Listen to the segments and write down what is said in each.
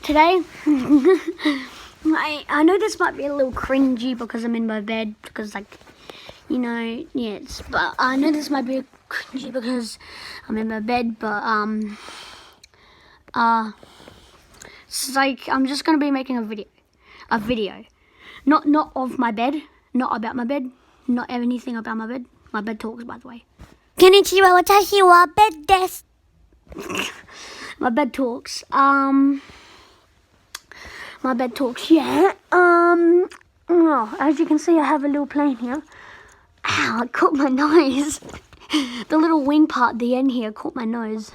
today I know this might be a little cringy because I'm in my bed, because yes, but I know this might be cringy because I'm in my bed, but it's like I'm just gonna be making a video, not of my bed, not about my bed, not anything about my bed. My bed talks, by the way. Konnichiwa, watashi wa bed desu. My bed talks. My bed talks, yeah. As you can see, I have a little plane here. Ow, it caught my nose. The little wing part at the end here caught my nose.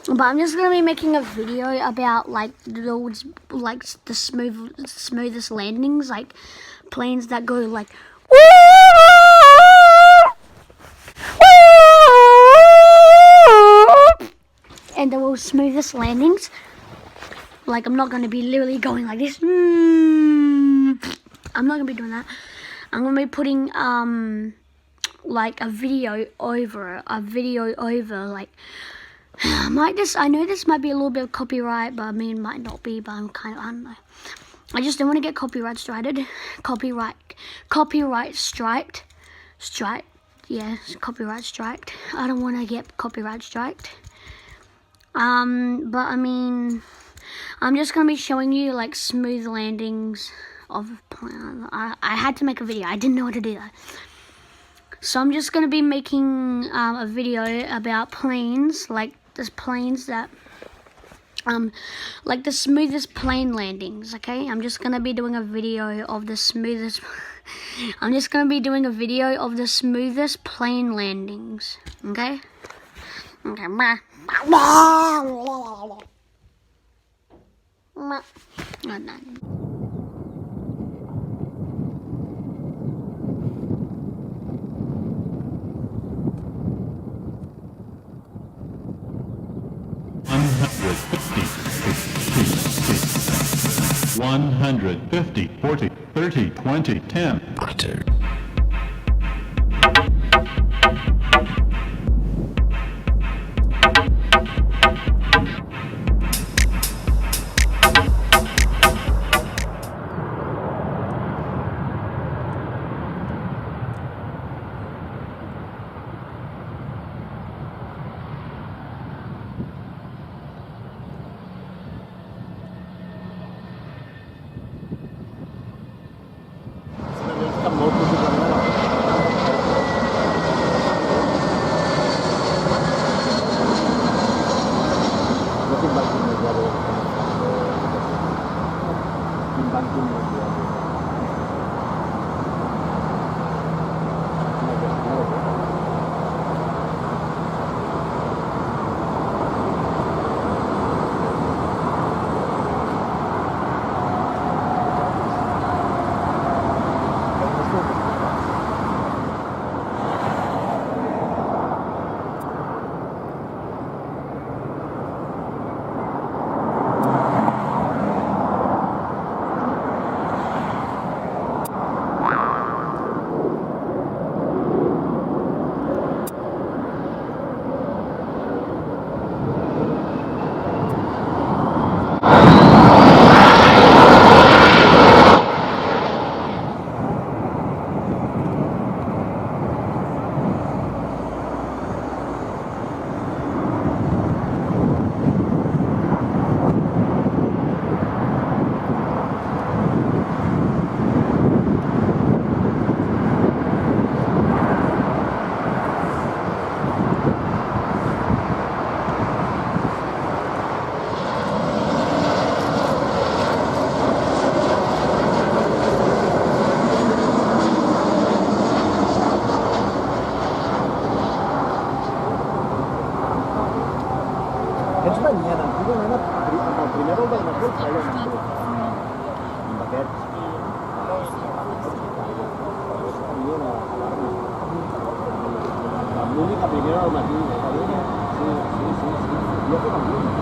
But I'm just gonna be making a video about those the smoothest landings, like planes that go like and the world's smoothest landings. Like, I'm not gonna be literally going like this. I'm not gonna be doing that. I'm gonna be putting like a video over like I know this might be a little bit of copyright, but I mean it might not be, but I don't know. I just don't want to get copyright striked. Copyright striked. Yeah, copyright striked. I don't want to get copyright striked. But I mean, I'm just gonna be showing you like smooth landings of planes. I had to make a video. I didn't know how to do that. So I'm just gonna be making a video about planes, like there's planes that like the smoothest plane landings, okay? I'm just gonna be doing a video of the smoothest plane landings, okay? Okay. One hundred 50, 40, 30, 20, 10. Aquests venien antigament amb el primer vol de nació el feien amb aquests. Amb l'única primera del matí. Sí. Jo fem amb l'únic.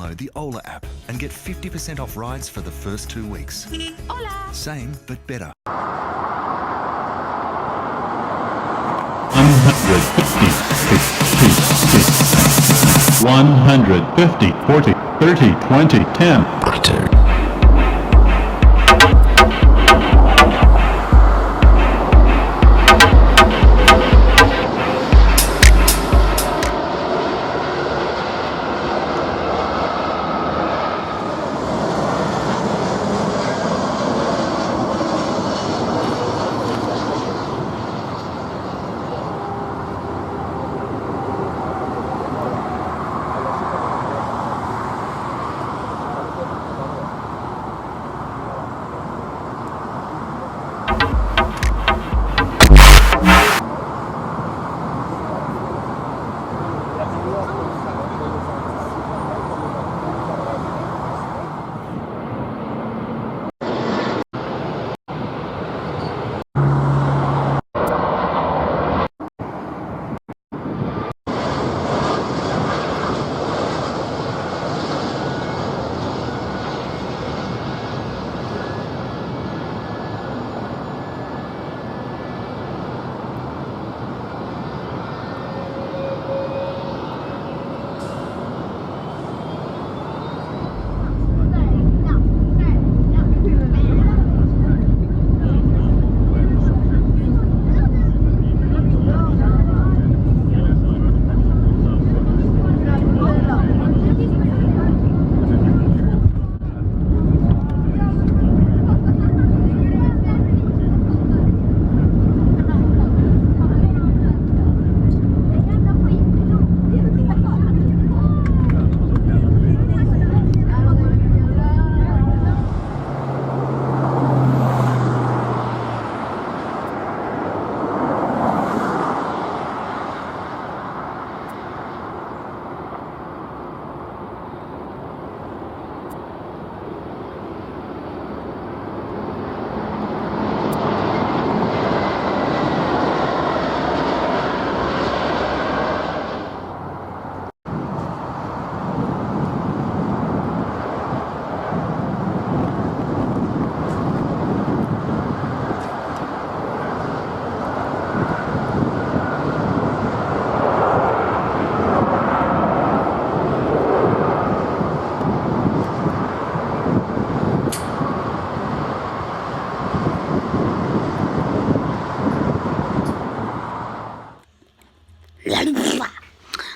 download the Ola app and get 50% off rides for the first 2 weeks. Ola! Same, but better. 150, 40, 30, 20, 10.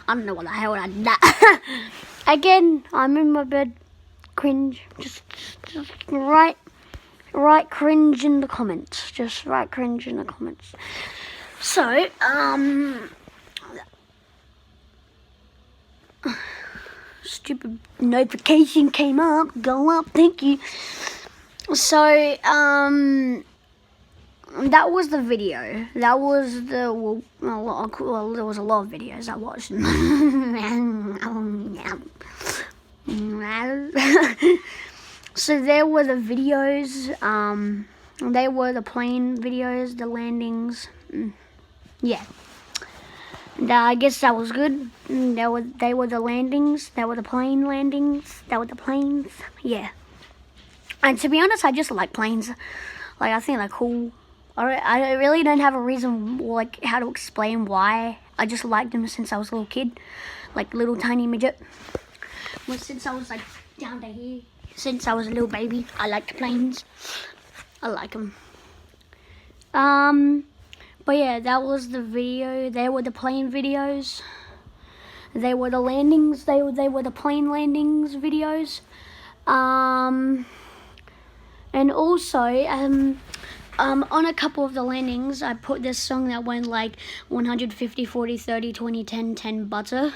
I don't know what the hell I did that. Again, I'm in my bed. Cringe. Just write cringe in the comments. Just write cringe in the comments. So, stupid notification came up. Go up, thank you. So, that was the video. That was the, well, there was a lot of videos I watched. So there were the videos, they were the plane videos, the landings, yeah. And, I guess that was good. They were the landings, they were the plane landings, they were the planes, yeah. And to be honest, I just like planes. Like, I think they're cool. I really don't have a reason, like, how to explain why. I just liked them since I was a little kid, like little tiny midget. Well, since I was like down to here, since I was a little baby, I liked planes. I like them. But yeah, that was the video. They were the plane videos. They were the landings. They were the plane landings videos. And also, on a couple of the landings, I put this song that went like 150, 40, 30, 20, 10, 10 butter.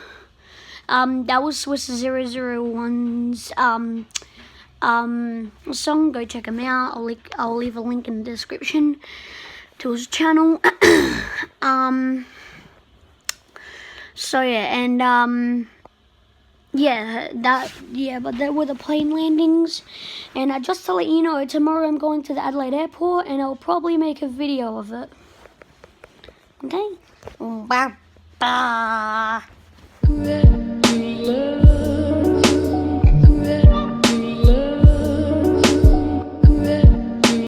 That was Swiss 001's song. Go check him out. I'll leave a link in the description to his channel. So yeah, and but there were the plane landings. And just to let you know, tomorrow I'm going to the Adelaide airport and I'll probably make a video of it. Okay? Bye.